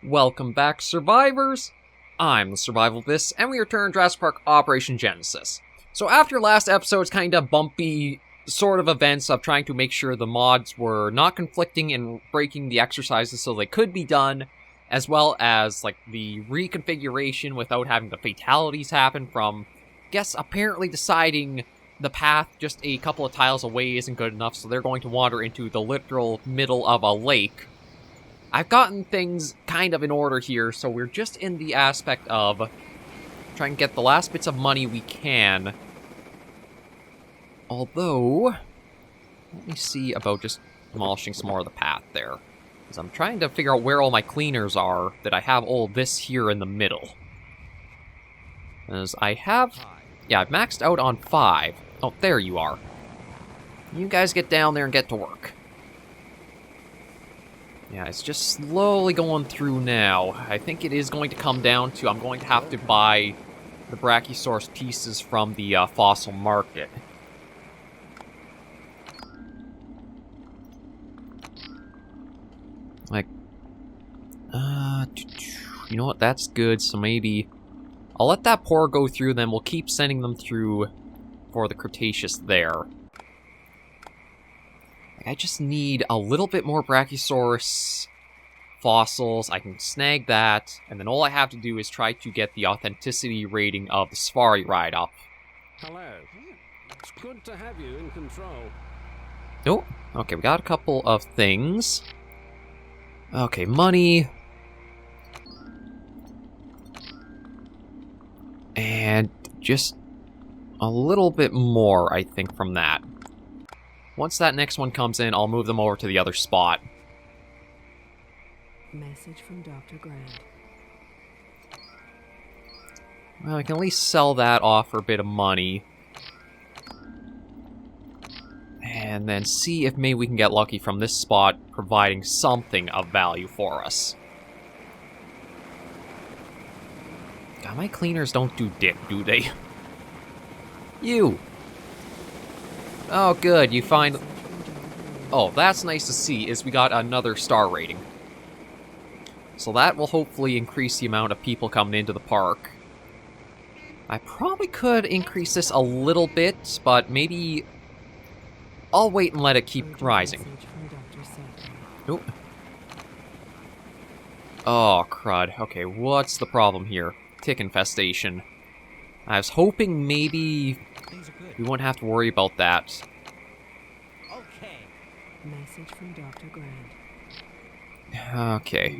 Welcome back, survivors! I'm the SurvivalVis, and we return to Jurassic Park Operation Genesis. So after last episode's kind of bumpy sort of events of trying to make sure the mods were not conflicting and breaking the exercises so they could be done, as well as like the reconfiguration without having the fatalities happen from, apparently deciding the path just a couple of tiles away isn't good enough, so they're going to wander into the literal middle of a lake. I've gotten things kind of in order here, so we're just in the aspect of trying to get the last bits of money we can. Although, let me see about just demolishing some more of the path there. Because I'm trying to figure out where all my cleaners are, that I have all this here in the middle. As I have... yeah, I've maxed out on 5. Oh, there you are. You guys get down there and get to work. Yeah, it's just slowly going through now. I think it is going to come down to I'm going to have to buy the Brachiosaurus pieces from the fossil market. Like, you know what, that's good, so maybe I'll let that pour go through, then we'll keep sending them through for the Cretaceous there. I just need a little bit more Brachiosaurus fossils. I can snag that, and then all I have to do is try to get the authenticity rating of the safari ride up. Hello. It's good to have you in control. Oh, okay, we got a couple of things. Okay, money. And just a little bit more, I think, from that. Once that next one comes in, I'll move them over to the other spot. Message from Dr. Grant. Well, I can at least sell that off for a bit of money. And then see if maybe we can get lucky from this spot, providing something of value for us. God, my cleaners don't do dick, do they? You! Oh, good, you find... oh, that's nice to see, is we got another star rating. So that will hopefully increase the amount of people coming into the park. I probably could increase this a little bit, but maybe... I'll wait and let it keep rising. Oh. Oh, crud. Okay, what's the problem here? Tick infestation. I was hoping maybe we wouldn't have to worry about that. Okay. Message from Dr. Grant. Okay.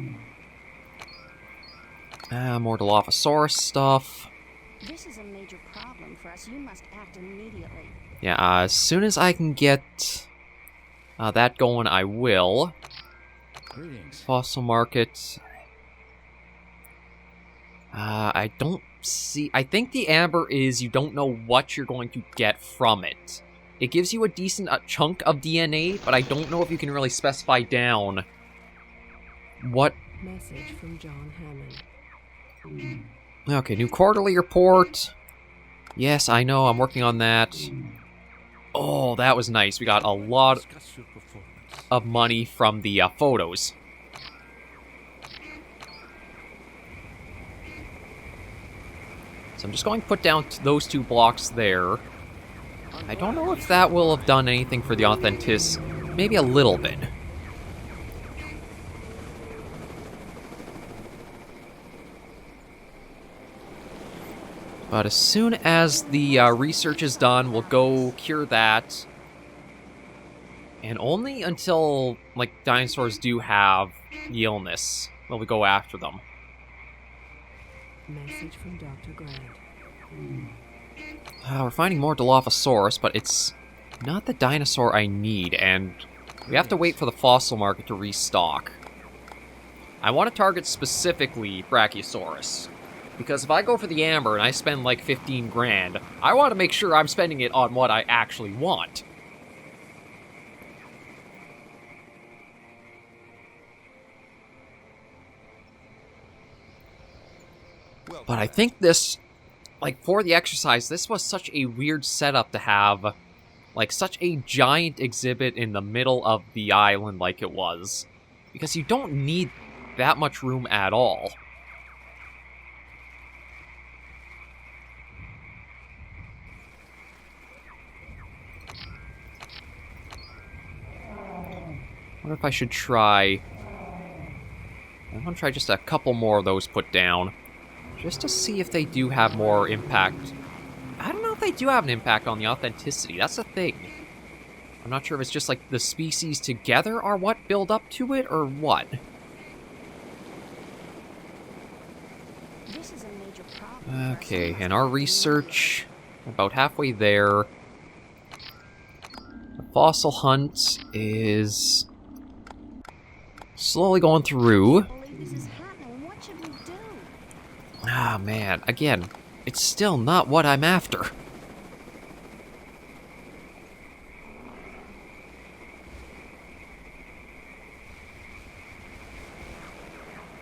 More Dilophosaurus stuff. This is a major problem for us. You must act immediately. Yeah, as soon as I can get that going, I will. Greetings. Fossil market. I don't see... I think the amber is you don't know what you're going to get from it. It gives you a decent chunk of DNA, but I don't know if you can really specify down what... Message from John Hammond. Okay, new quarterly report. Yes, I know, I'm working on that. Oh, that was nice. We got a lot of money from the photos. So I'm just going to put down those 2 blocks there. I don't know if that will have done anything for the authenticity. Maybe a little bit. But as soon as the research is done, we'll go cure that. And only until, like, dinosaurs do have the illness will we go after them. Message from Dr. Grant. We're finding more Dilophosaurus, but it's not the dinosaur I need, and we have to wait for the fossil market to restock. I want to target specifically Brachiosaurus. Because if I go for the amber and I spend like 15 grand, I want to make sure I'm spending it on what I actually want. But I think this, like for the exercise, this was such a weird setup to have, like such a giant exhibit in the middle of the island like it was. Because you don't need that much room at all. I wonder if I should try... I want to try just a couple more of those put down, just to see if they do have more impact. I don't know if they do have an impact on the authenticity. That's the thing. I'm not sure if it's just like the species together are what build up to it, or what. This is a major problem. Okay, and our research, about halfway there. The fossil hunt is slowly going through. I can't believe this is happening. What should we do? Ah, man, again, it's still not what I'm after.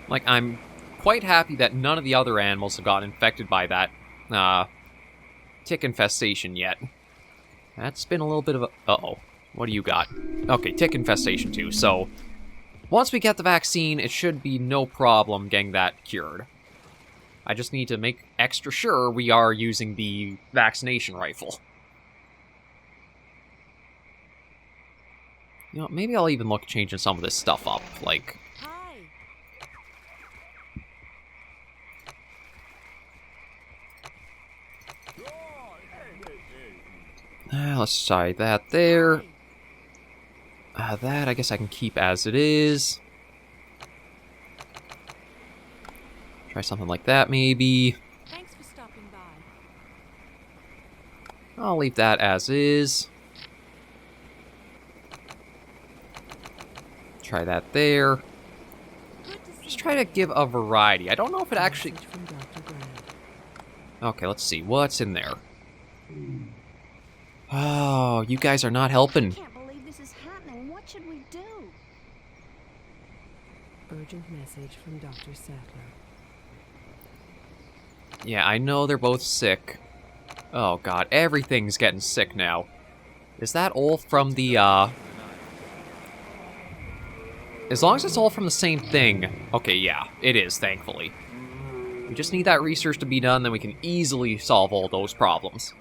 Like, I'm quite happy that none of the other animals have gotten infected by that, tick infestation yet. That's been a little bit of a... Uh-oh. What do you got? Okay, tick infestation too, so... Once we get the vaccine, it should be no problem getting that cured. I just need to make extra sure we are using the vaccination rifle. You know, maybe I'll even look at changing some of this stuff up, like... Let's try that there. That I guess I can keep as it is. Try something like that, maybe. Thanks for stopping by. I'll leave that as is. Try that there. Just try to give a variety. I don't know if it actually... Message from Dr. Grant. Okay, let's see. What's in there? Oh, you guys are not helping. I can't believe this is happening. What should we do? Urgent message from Dr. Sattler. Yeah, I know they're both sick. Oh god, everything's getting sick now. Is that all from the, As long as it's all from the same thing. Okay, yeah, it is, thankfully. We just need that research to be done, then we can easily solve all those problems.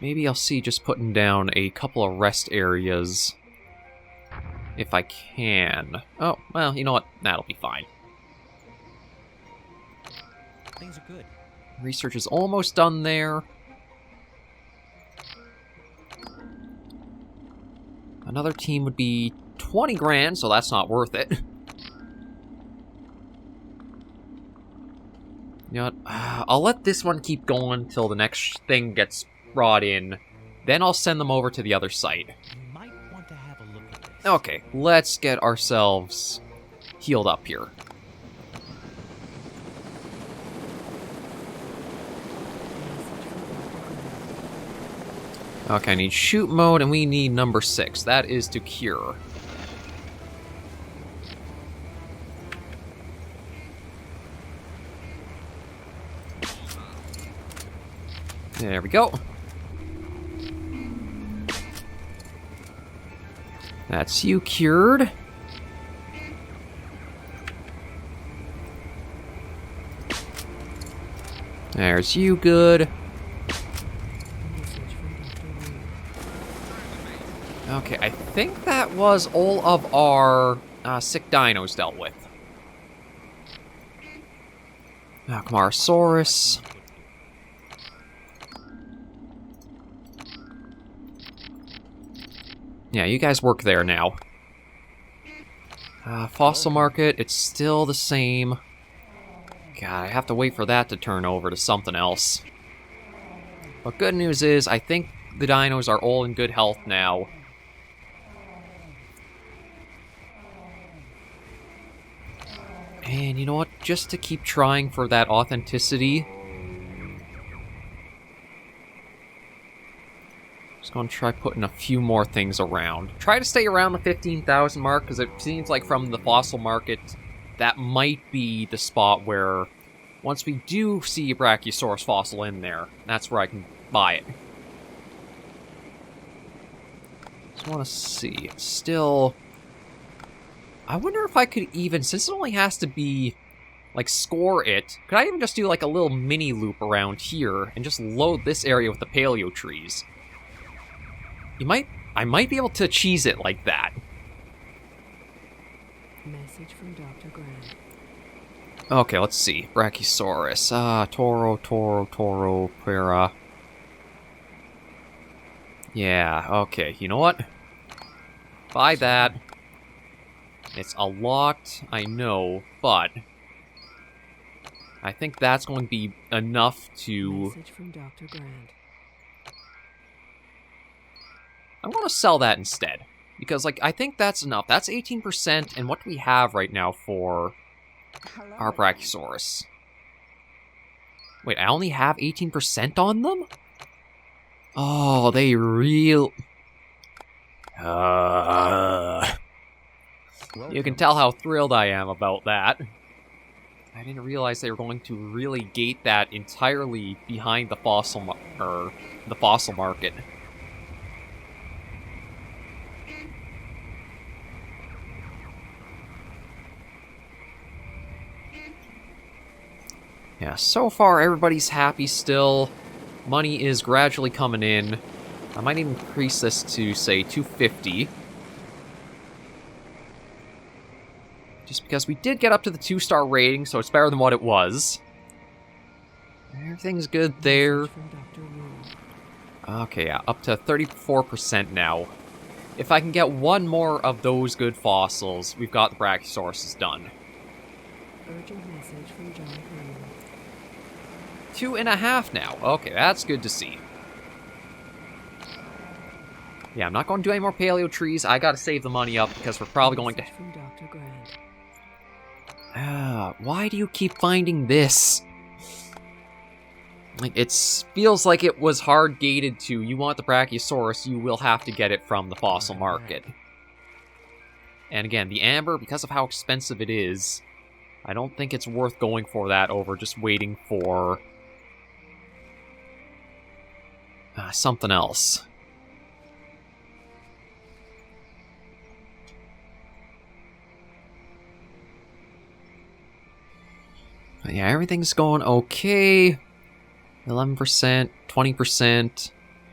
Maybe I'll see just putting down a couple of rest areas. If I can. Oh, well, you know what? That'll be fine. Things are good. Research is almost done there. Another team would be 20 grand, so that's not worth it. You know what? I'll let this one keep going till the next thing gets brought in. Then I'll send them over to the other site. You might want to have a look at this. Okay, let's get ourselves healed up here. Okay, I need shoot mode, and we need number 6. That is to cure. There we go. That's you cured. There's you good. Okay, I think that was all of our sick dinos dealt with. Brachiosaurus. Yeah, you guys work there now. Fossil market, it's still the same. God, I have to wait for that to turn over to something else. But good news is, I think the dinos are all in good health now. And you know what? Just to keep trying for that authenticity, just gonna try putting a few more things around. Try to stay around the 15,000 mark, because it seems like from the fossil market, that might be the spot where, once we do see a Brachiosaurus fossil in there, that's where I can buy it. Just want to see. Still... I wonder if I could even, since it only has to be, like, score it, could I even just do, like, a little mini loop around here and just load this area with the paleo trees? I might be able to cheese it like that. Message from Dr. Grant. Okay, let's see. Brachiosaurus. Toro, Pera. Yeah, okay. You know what? Buy that. It's a lot, I know, but I think that's going to be enough to... Message from Dr. Grant. I'm going to sell that instead. Because, like, I think that's enough. That's 18%, and what do we have right now for Hello. our Brachiosaurus? Wait, I only have 18% on them? Oh, they real... You can tell how thrilled I am about that. I didn't realize they were going to really gate that entirely behind the fossil market. Yeah, so far everybody's happy still. Money is gradually coming in. I might even increase this to, say, 250. Just because we did get up to the 2-star rating, so it's better than what it was. Everything's good there. Message from Dr. Wu. Okay, yeah, up to 34% now. If I can get one more of those good fossils, we've got the Brachiosaurus done. Urgent message from John Green. 2.5 now. Okay, that's good to see. Yeah, I'm not going to do any more paleo trees. I gotta save the money up because we're probably going to... Message from Dr. Grant. Why do you keep finding this? Like, it feels like it was hard gated to, you want the Brachiosaurus, you will have to get it from the fossil market. And again, the amber, because of how expensive it is, I don't think it's worth going for that over just waiting for... something else. But yeah, everything's going okay. 11%, 20%.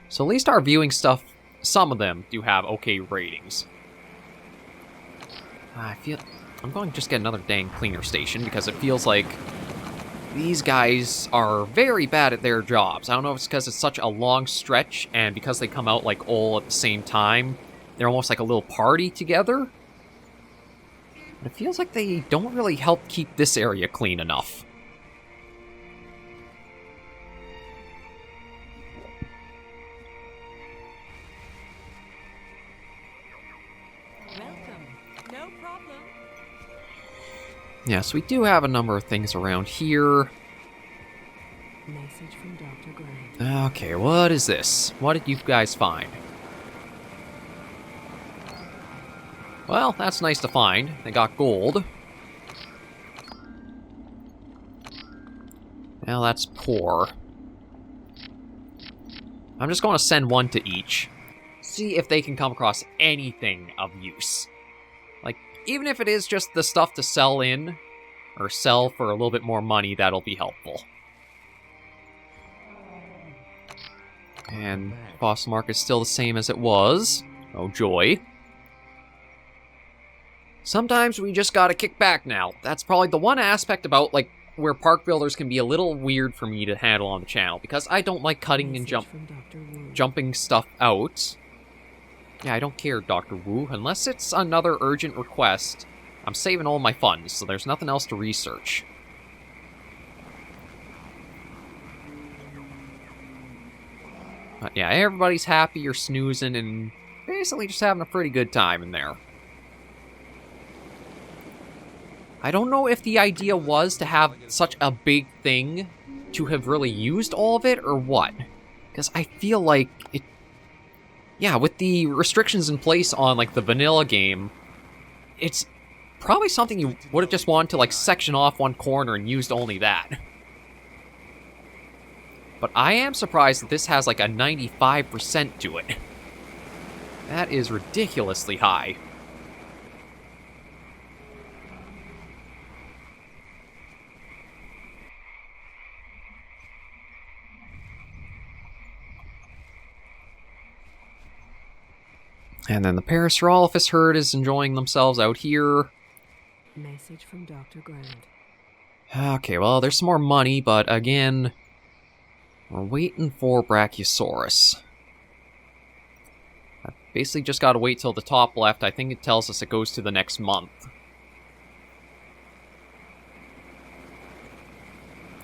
So at least our viewing stuff, some of them do have okay ratings. I feel... I'm going to just get another dang cleaner station because it feels like these guys are very bad at their jobs. I don't know if it's because it's such a long stretch and because they come out like all at the same time. They're almost like a little party together. But it feels like they don't really help keep this area clean enough. Welcome. No problem. Yeah, so we do have a number of things around here. Message from Dr. Grant. Okay, what is this? What did you guys find? Well, that's nice to find. They got gold. Well, that's poor. I'm just going to send one to each. See if they can come across anything of use. Like, even if it is just the stuff to sell in, or sell for a little bit more money, that'll be helpful. And fossil market's still the same as it was. Oh joy. Sometimes we just gotta kick back now. That's probably the one aspect about, like, where park builders can be a little weird for me to handle on the channel, because I don't like cutting and Message from Dr. Wu. jumping stuff out. Yeah, I don't care, Dr. Wu. Unless it's another urgent request, I'm saving all my funds, so there's nothing else to research. But yeah, everybody's happy, you're snoozing, and basically just having a pretty good time in there. I don't know if the idea was to have such a big thing to have really used all of it, or what. Because I feel like it... Yeah, with the restrictions in place on, like, the vanilla game, it's probably something you would have just wanted to, like, section off one corner and used only that. But I am surprised that this has, like, a 95% to it. That is ridiculously high. And then the Parasaurolophus herd is enjoying themselves out here. Message from Dr. Grant. Okay, well, there's some more money, but again, we're waiting for Brachiosaurus. I basically just gotta wait till the top left. I think it tells us it goes to the next month.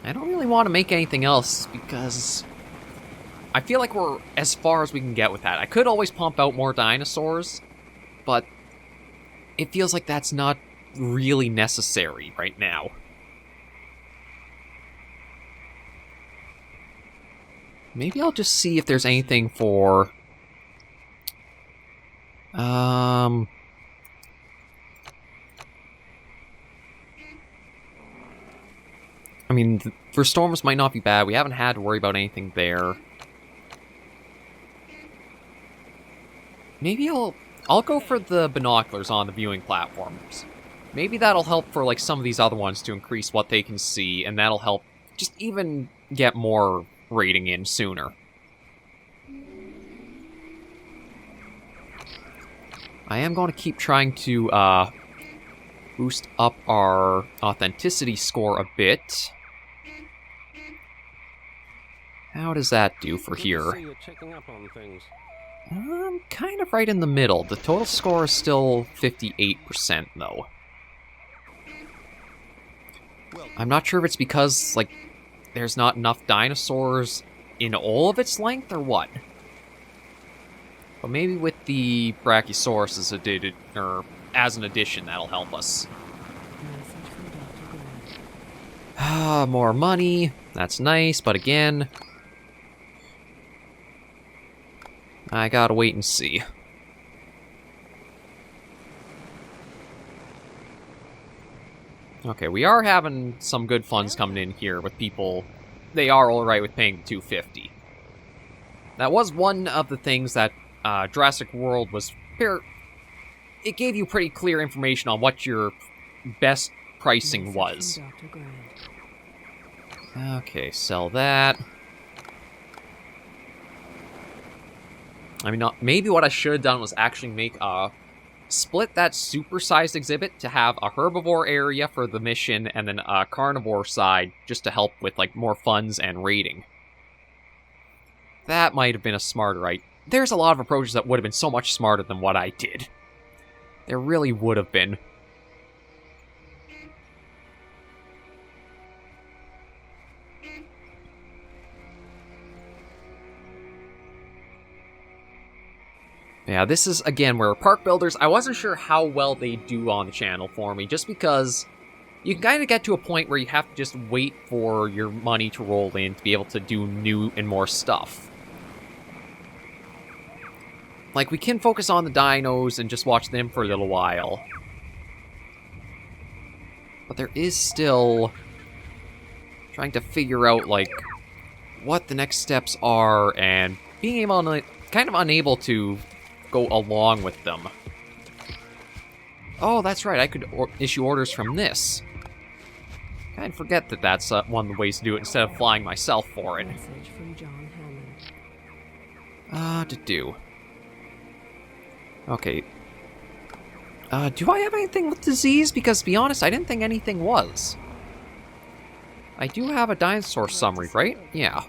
I don't really want to make anything else because I feel like we're as far as we can get with that. I could always pump out more dinosaurs, but it feels like that's not really necessary right now. Maybe I'll just see if there's anything for... I mean, for storms might not be bad. We haven't had to worry about anything there. Maybe I'll go for the binoculars on the viewing platforms. Maybe that'll help for like some of these other ones to increase what they can see, and that'll help just even get more rating in sooner. I am going to keep trying to boost up our authenticity score a bit. How does that do for here? See you're checking up on things. Kind of right in the middle. The total score is still 58%, though. I'm not sure if it's because, like, there's not enough dinosaurs in all of its length, or what. But maybe with the Brachiosaurus as an addition, that'll help us. Message from Dr. Grant. More money. That's nice, but again... I gotta wait and see. Okay, we are having some good funds coming in here with people. They are alright with paying $250. That was one of the things that Jurassic World was... It gave you pretty clear information on what your best pricing was. Message from Dr. Grant. Okay, sell that. I mean, maybe what I should have done was actually make split that supersized exhibit to have a herbivore area for the mission and then a carnivore side just to help with like more funds and rating. That might have been a smarter idea. There's a lot of approaches that would have been so much smarter than what I did. There really would have been. Yeah, this is, again, where park builders, I wasn't sure how well they do on the channel for me, just because you can kind of get to a point where you have to just wait for your money to roll in to be able to do new and more stuff. Like, we can focus on the dinos and just watch them for a little while. But there is still trying to figure out, like, what the next steps are, and being able to, kind of unable to go along with them. Oh, that's right, I could issue orders from this. I'd forget that that's one of the ways to do it instead of flying myself for it. Message from John Hammond. To do. Okay. Do I have anything with disease? Because, to be honest, I didn't think anything was. I do have a dinosaur summary, right? Yeah.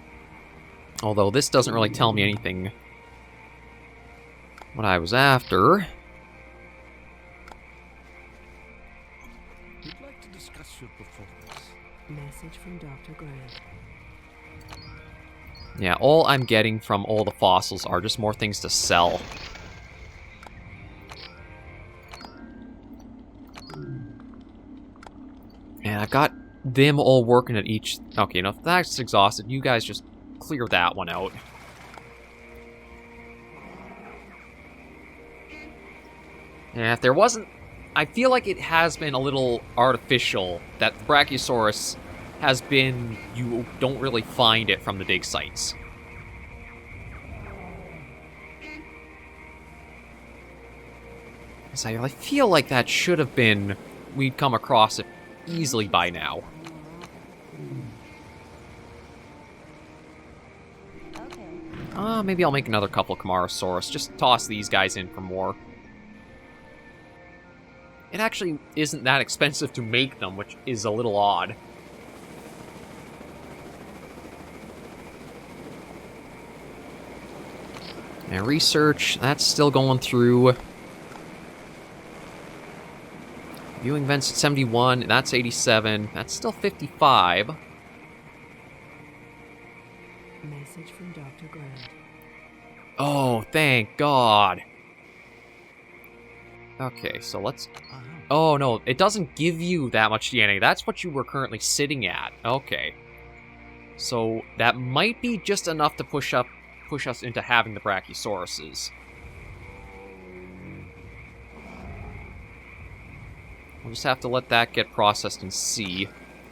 Although this doesn't really tell me anything what I was after. We'd like to discuss your performance. Message from Dr. Grant. Yeah, all I'm getting from all the fossils are just more things to sell. And I've got them all working at each... Okay, now if that's exhausted, you guys just clear that one out. And if there wasn't... I feel like it has been a little artificial that the Brachiosaurus has been... You don't really find it from the dig sites. So I feel like that should have been... We'd come across it easily by now. Okay. Maybe I'll make another couple of Camarasaurus. Just toss these guys in for more. It actually isn't that expensive to make them, which is a little odd. And research, that's still going through. Viewing vents at 71, that's 87. That's still 55. Message from Dr. Grant. Oh, thank God. Okay, so let's... Uh-huh. Oh, no, it doesn't give you that much DNA. That's what you were currently sitting at. Okay. So that might be just enough to push us into having the Brachiosauruses. We'll just have to let that get processed and see.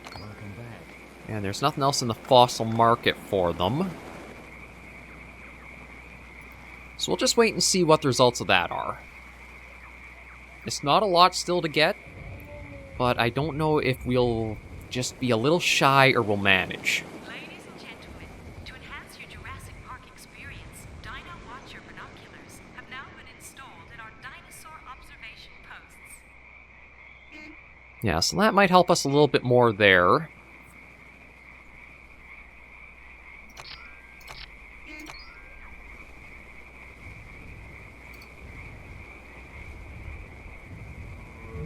Welcome back. And there's nothing else in the fossil market for them. So we'll just wait and see what the results of that are. It's not a lot still to get, but I don't know if we'll just be a little shy or we'll manage. Ladies and gentlemen, to enhance your Jurassic Park experience, Dino Watcher binoculars have now been installed at our dinosaur observation posts. Yeah, so that might help us a little bit more there.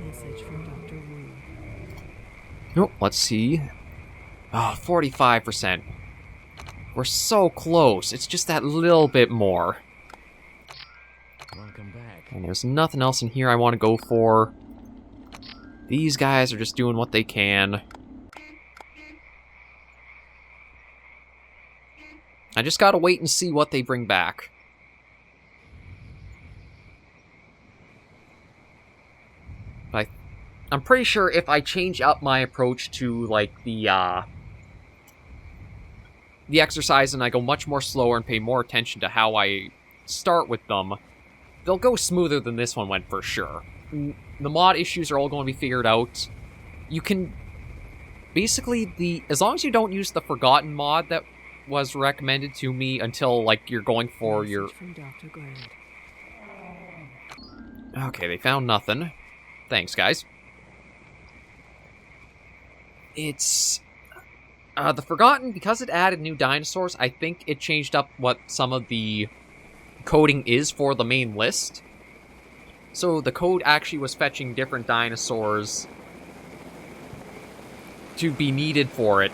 Message from Dr. Wu. Oh, let's see. Oh, 45%. We're so close. It's just that little bit more. Welcome back. And there's nothing else in here I want to go for. These guys are just doing what they can. I just gotta wait and see what they bring back. I'm pretty sure if I change up my approach to, like, the exercise and I go much more slower and pay more attention to how I start with them, they'll go smoother than this one went for sure. The mod issues are all going to be figured out. You can... Basically, as long as you don't use the Forgotten mod that was recommended to me until, like, you're going for your... Message from Dr. Grant. Okay, they found nothing. Thanks, guys. It's... the Forgotten, because it added new dinosaurs, I think it changed up what some of the coding is for the main list. So the code actually was fetching different dinosaurs to be needed for it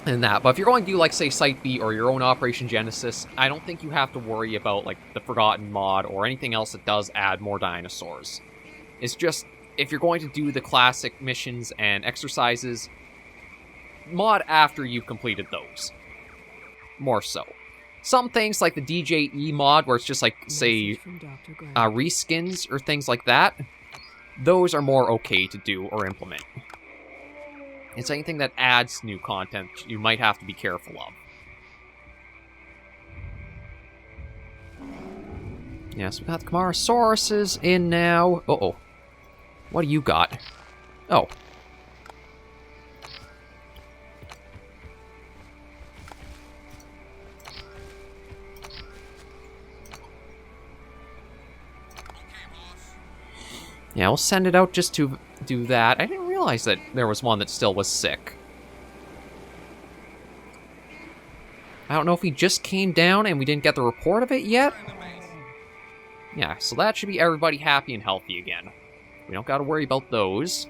and that. But if you're going to do, like, say, Site B or your own Operation Genesis, I don't think you have to worry about, like, the Forgotten mod or anything else that does add more dinosaurs. It's just, if you're going to do the classic missions and exercises, mod after you've completed those. More so. Some things like the DJE mod, where it's just like, say, Message from Dr. Grant. reskins or things like that, those are more okay to do or implement. It's anything that adds new content you might have to be careful of. Yes, we got the Camarosauruses in now. Uh-oh. What do you got? Oh. Yeah, we'll send it out just to do that. I didn't realize that there was one that still was sick. I don't know if he just came down and we didn't get the report of it yet. Yeah, so that should be everybody happy and healthy again. We don't gotta worry about those.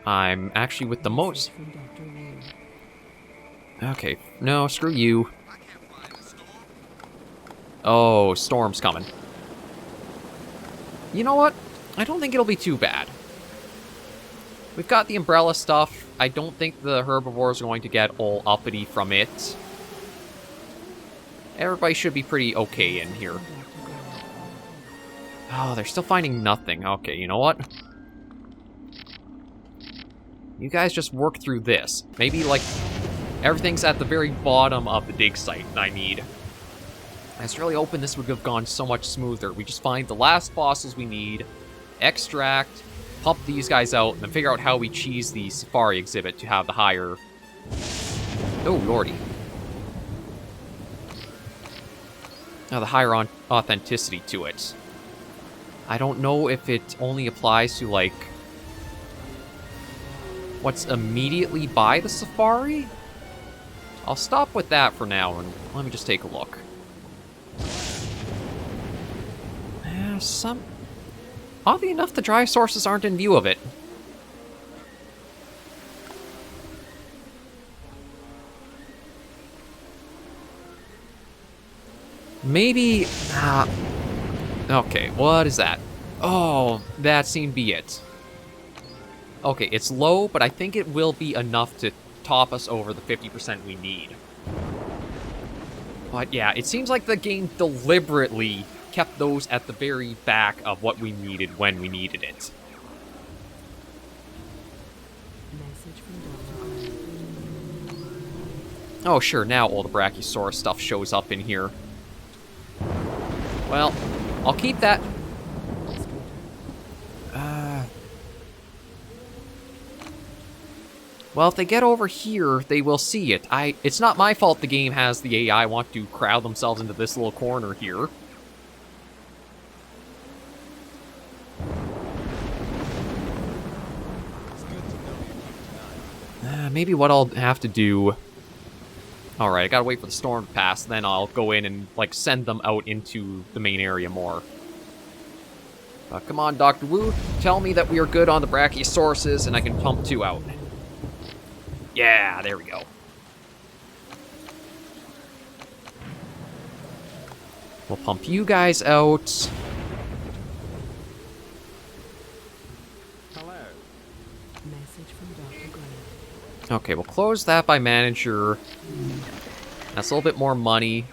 I'm actually with the most... Message from Dr. Wu. Okay, no, screw you. Oh, storm's coming. You know what? I don't think it'll be too bad. We've got the umbrella stuff. I don't think the herbivores are going to get all uppity from it. Everybody should be pretty okay in here. Dr. Grant. Oh, they're still finding nothing. Okay, you know what? You guys just work through this. Maybe, like, everything's at the very bottom of the dig site I need. I was really hoping this would have gone so much smoother. We just find the last fossils we need, extract, pump these guys out, and then figure out how we cheese the safari exhibit to have the higher... Oh, lordy. Now the higher authenticity to it. I don't know if it only applies to, like, what's immediately by the safari? I'll stop with that for now, and let me just take a look. Oddly enough, the dry sources aren't in view of it. Maybe... okay, what is that? Oh, that seemed to be it. Okay, it's low, but I think it will be enough to top us over the 50% we need. But yeah, it seems like the game deliberately kept those at the very back of what we needed when we needed it. Message from Dr. Grant. Oh sure, now all the Brachiosaurus stuff shows up in here. Well, I'll keep that. Well, if they get over here, they will see it. It's not my fault the game has the AI want to crowd themselves into this little corner here. Maybe what I'll have to do... Alright, I gotta wait for the storm to pass, then I'll go in and, like, send them out into the main area more. Come on, Dr. Wu, tell me that we are good on the Brachiosauruses and I can pump 2 out. Yeah, there we go. We'll pump you guys out. Hello. Message from Dr. Grant. Okay, we'll close that by manager. That's a little bit more money.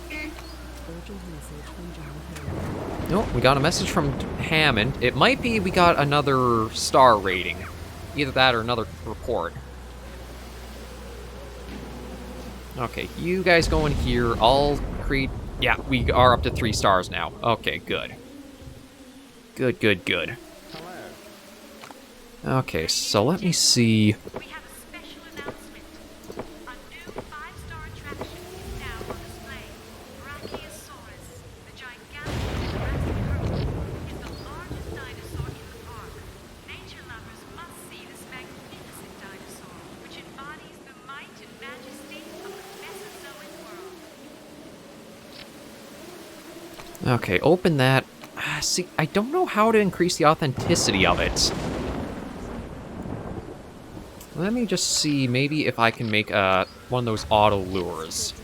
Urgent message from John Hammond. Nope, we got a message from Hammond. It might be we got another star rating. Either that or another report. Okay, you guys go in here. I'll create... Yeah, we are up to 3 stars now. Okay, good. Good, good, good. Hello. Okay, so let me see... We have a special announcement. A new 5-star attraction is now on display. Brachiosaurus, the gigantic Jurassic Park, is the largest dinosaur in the park. Nature lovers must see this magnificent dinosaur, which embodies the might and majesty of the Mesozoic world. Okay, open that. See, I don't know how to increase the authenticity of it. Let me just see, maybe if I can make one of those auto lures.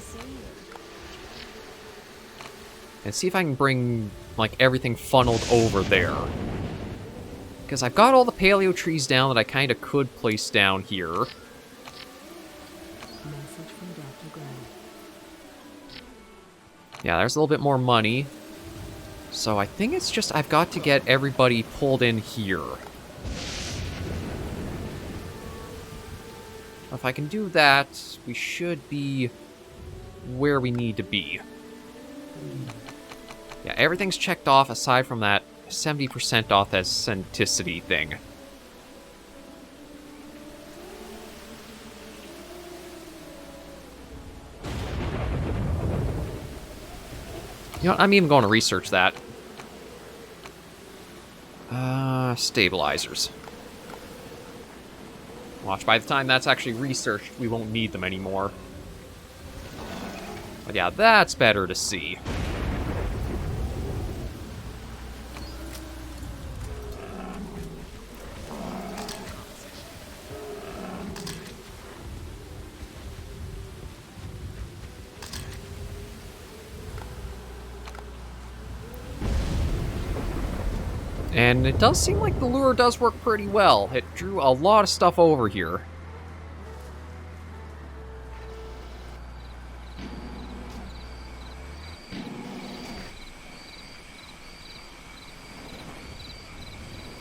And see if I can bring, like, everything funneled over there. Because I've got all the paleo trees down that I kind of could place down here. Message from Dr. Grant. Yeah, there's a little bit more money. So I think it's just I've got to get everybody pulled in here. If I can do that, we should be where we need to be. Yeah, everything's checked off aside from that 70% authenticity thing. You know what, I'm even going to research that. Stabilizers. Watch, by the time that's actually researched, we won't need them anymore. But yeah, that's better to see. And it does seem like the lure does work pretty well. It drew a lot of stuff over here.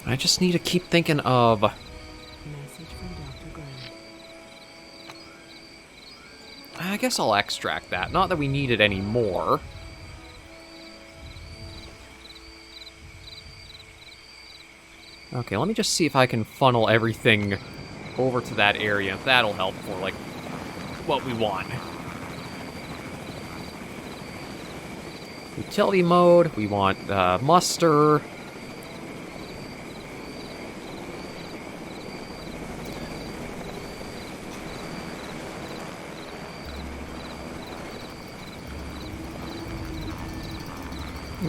I just need to keep thinking of... Message from Dr. Grant. I guess I'll extract that. Not that we need it anymore. Okay, let me just see if I can funnel everything over to that area. If that'll help for, like, what we want. Utility mode, we want muster.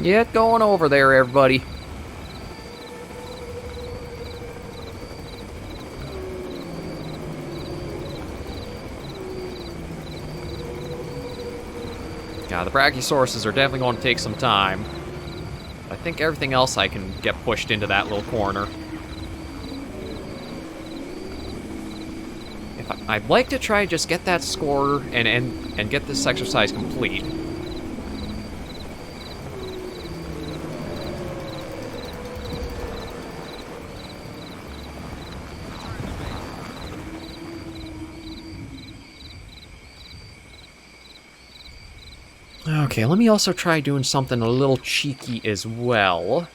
Get going over there, everybody. Yeah, the Brachiosauruses are definitely going to take some time. I think everything else I can get pushed into that little corner. I'd like to try and just get that score and get this exercise complete. Okay, let me also try doing something a little cheeky as well.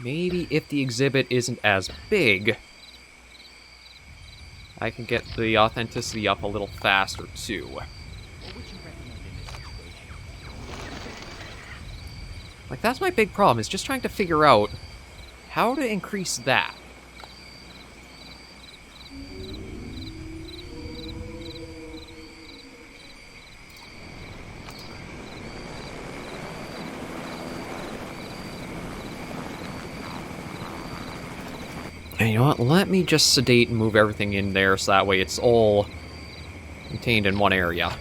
Maybe if the exhibit isn't as big, I can get the authenticity up a little faster, too. What would you recommend in this situation? Like, that's my big problem, is just trying to figure out how to increase that. And you know what, let me just sedate and move everything in there so that way it's all contained in one area.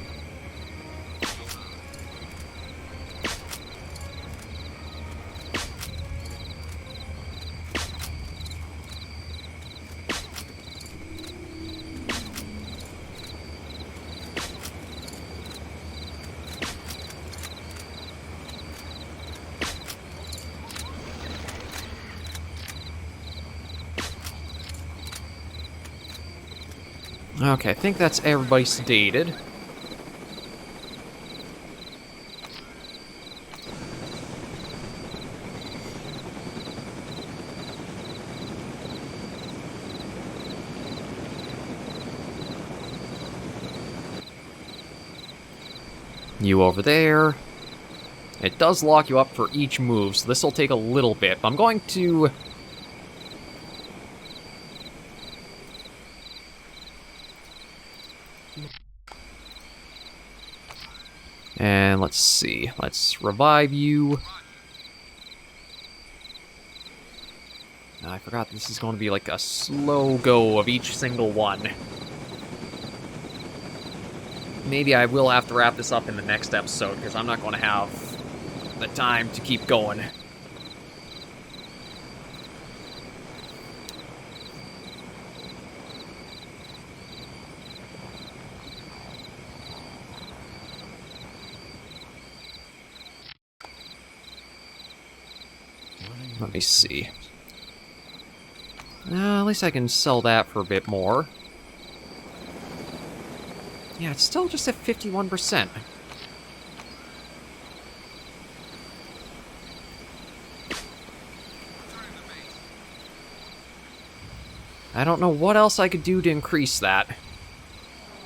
Okay, I think that's everybody sedated. You over there. It does lock you up for each move, so this will take a little bit. I'm going to... And let's see. Let's revive you. I forgot this is going to be like a slow go of each single one. Maybe I will have to wrap this up in the next episode, because I'm not going to have the time to keep going. Let me see. At least I can sell that for a bit more. Yeah, it's still just at 51%. I don't know what else I could do to increase that.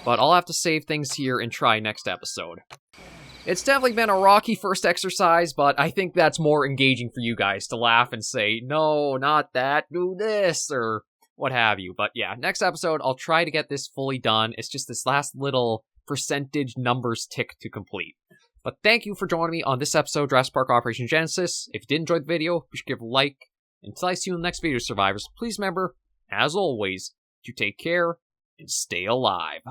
But I'll have to save things here and try next episode. It's definitely been a rocky first exercise, but I think that's more engaging for you guys to laugh and say, no, not that, do this, or what have you. But yeah, next episode, I'll try to get this fully done. It's just this last little percentage numbers tick to complete. But thank you for joining me on this episode of Jurassic Park Operation Genesis. If you did enjoy the video, be sure to give a like. Until I see you in the next video, survivors, please remember, as always, to take care and stay alive.